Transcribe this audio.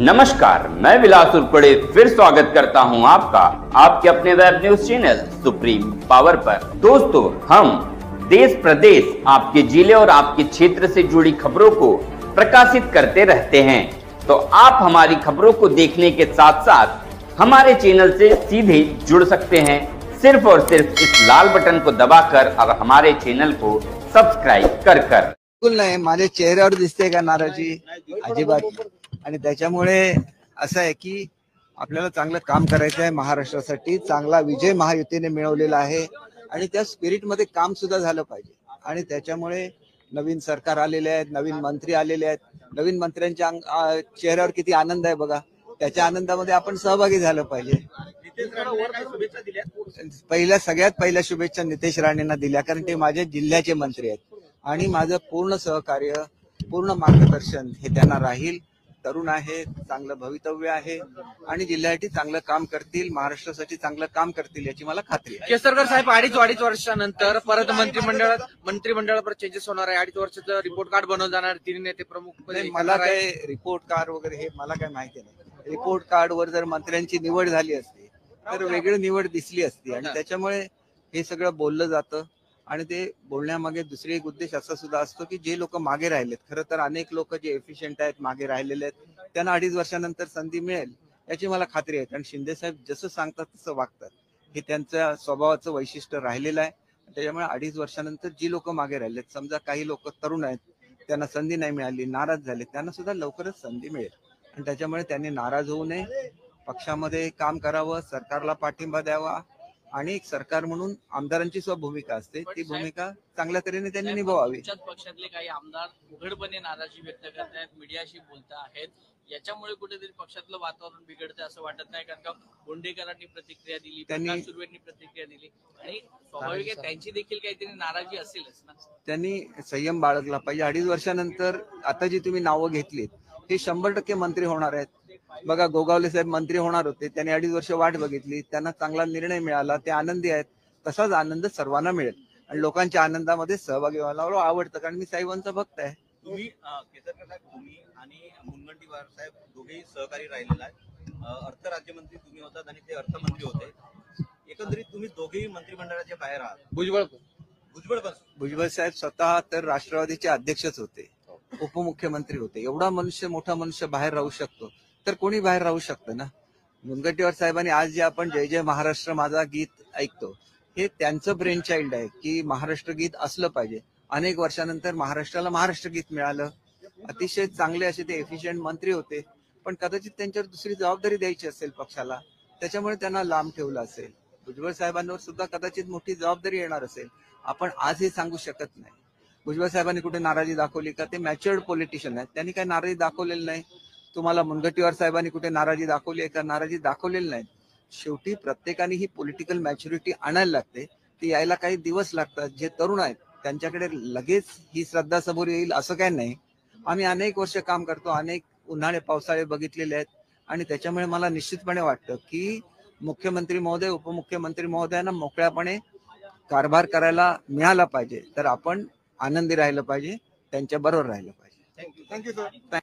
नमस्कार, मैं विलास उर्पड़े फिर स्वागत करता हूं आपका आपके अपने web news channel supreme power पर। दोस्तों, हम देश प्रदेश, आपके जिले और आपके क्षेत्र से जुड़ी खबरों को प्रकाशित करते रहते हैं। तो आप हमारी खबरों को देखने के साथ साथ हमारे चैनल से सीधे जुड़ सकते हैं, सिर्फ और सिर्फ इस लाल बटन को दबाकर और हमारे चैनल को सब्सक्राइब कर कर। बिलकुल नाही, माझ्या चेहऱ्यावर दिसते का नाराजी? अजिबात नाही. आणि त्याच्यामुळे असं आहे की आपल्याला चांगलं काम करायचं आहे, महाराष्ट्रासाठी चांगला विजय महायुतीने मिळवलेला आहे आणि त्या स्पिरिट मध्ये काम सुद्धा झालं पाहिजे. आणि त्याच्यामुळे नवीन सरकार आलेले आहेत, नवीन मंत्री आलेले आहेत. नवीन मंत्र्यांच्या चेहऱ्यावर किती आनंद आहे बघा. त्याच्या आनंदामध्ये आपण सहभागी झालं पाहिजे. सगळ्यात पहिल्या शुभेच्छा नितेश राणेंना दिल्या, कारण ते माझ्या जिल्ह्याचे मंत्री आहेत आणि माझं पूर्ण सहकार्य, पूर्ण मार्गदर्शन हे त्यांना राहील. तरुण आहे, चांगलं भवितव्य आहे आणि जिल्ह्यासाठी चांगलं काम करतील, महाराष्ट्रासाठी चांगलं काम करतील याची मला खात्री आहे. केसरकर साहेब, अडीच वर्षानंतर परत मंत्रिमंडळात चेंजेस होणार आहे. 2.5 वर्षाचं रिपोर्ट कार्ड बनवलं जाणार, 3 नेते प्रमुख. मला काय रिपोर्ट कार्ड वगैरे हे मला काय माहिती नाही. रिपोर्ट कार्डवर जर मंत्र्यांची निवड झाली असती तर वेगळी निवड दिसली असती आणि त्याच्यामुळे हे सगळं बोललं जातं. आणि ते बोलण्यामागे दुसरी एक उद्देश असा सुद्धा असतो की जे लोक मागे राहिलेत, खरं तर अनेक लोक जे एफिशियंट आहेत, मागे राहिलेले आहेत, त्यांना 2.5 वर्षानंतर संधी मिळेल याची मला खात्री आहे. कारण शिंदे साहेब जसं सांगतात तसं वागतात, हे त्यांच्या स्वभावाचं वैशिष्ट्य राहिलेलं आहे. त्याच्यामुळे 2.5 वर्षानंतर जी लोक मागे राहिलेत, समजा काही लोक तरुण आहेत, त्यांना संधी नाही मिळाली, नाराज झाले, त्यांना सुद्धा लवकरच संधी मिळेल. आणि त्याच्यामुळे त्यांनी नाराज होऊ नये, पक्षामध्ये काम करावं, सरकारला पाठिंबा द्यावा आणि एक सरकार म्हणून आमदारांची सुद्धा भूमिका असते, ती भूमिका चांगल्या तऱ्हेने त्यांनी निभावावी. पक्षातले काही आमदार उघडपणे नाराजी व्यक्त करत आहेत, मीडियाशी बोलत आहेत, याच्यामुळे कुठेतरी पक्षातलं वातावरण बिघडतं असं वाटत नाही? कारण का बोंडेकरांनी प्रतिक्रिया दिली, प्रकाश सुर्वेंनी प्रतिक्रिया दिली आणि स्वाभाविक आहे त्यांची देखील काहीतरी नाराजी असेलच ना. त्यांनी संयम बाळगला पाहिजे. 2.5 वर्षानंतर आता जी तुम्ही नावं घेतलीत हे 100% मंत्री होणार आहेत. बघा, गोगावले साहेब मंत्री होणार होते, त्यांनी 2.5 वर्ष वाट बघितली, त्यांना चांगला निर्णय मिळाला, ते आनंदी आहेत. तसाच आनंद सर्वांना मिळेल आणि लोकांच्या आनंदामध्ये सहभागी व्हायला मला आवडतं, कारण मी साहेबांचा भक्त आहे. तुम्ही केसरकर साहेब, तुम्ही आणि मुनगंटीवार साहेब दोघेही सहकारी राहिलेला आहे. अर्थ राज्यमंत्री तुम्ही होतात आणि ते अर्थमंत्री होते. एकंदरीत तुम्ही दोघेही मंत्रिमंडळाच्या बाहेर आहात. भुजबळ साहेब स्वतः तर राष्ट्रवादीचे अध्यक्षच होते, उपमुख्यमंत्री होते. एवढा मोठा मनुष्य बाहेर राहू शकतो तर कोणी बाहेर राहू शकतं ना. मुनगंटीवार साहेबांनी आज जे आपण जय जय महाराष्ट्र माझा गीत ऐकतो, हे त्यांचं ब्रेन चाइल्ड आहे की महाराष्ट्र गीत असलं पाहिजे. अनेक वर्षानंतर महाराष्ट्राला महाराष्ट्र गीत मिळालं. अतिशय चांगले असे ते एफिशियंट मंत्री होते, पण कदाचित त्यांच्यावर दुसरी जबाबदारी द्यायची असेल पक्षाला, त्याच्यामुळे त्यांना लांब ठेवलं असेल. भुजबळ साहेबांवर सुद्धा कदाचित मोठी जबाबदारी येणार असेल. आपण आज हे सांगू शकत नाही. भुजबळ साहेबांनी कुठे नाराजी दाखवली का? ते मॅच्युअर्ड पॉलिटिशियन आहेत, त्यांनी काही नाराजी दाखवलेली नाही. तुम्हाला मुनगंटीवार साहेबांनी कुठे नाराजी दाखवली आहे का? नाराजी दाखवलेली नाही. शेवटी प्रत्येकाने ही पॉलिटिकल मॅच्युरिटी आणायला लागते, ती यायला काही दिवस लागतात. जे तरुण आहेत त्यांच्याकडे लगेच ही श्रद्धा समोर येईल असं काही नाही. आम्ही अनेक वर्ष काम करतो, अनेक उन्हाळे पावसाळे बघितलेले आहेत आणि त्याच्यामुळे मला निश्चितपणे वाटतं की मुख्यमंत्री महोदय, उपमुख्यमंत्री महोदयांना मोकळ्यापणे कारभार करायला मिळाला पाहिजे, तर आपण आनंदी राहिलं पाहिजे, त्यांच्या बरोबर राहिलं पाहिजे. Thank you sir.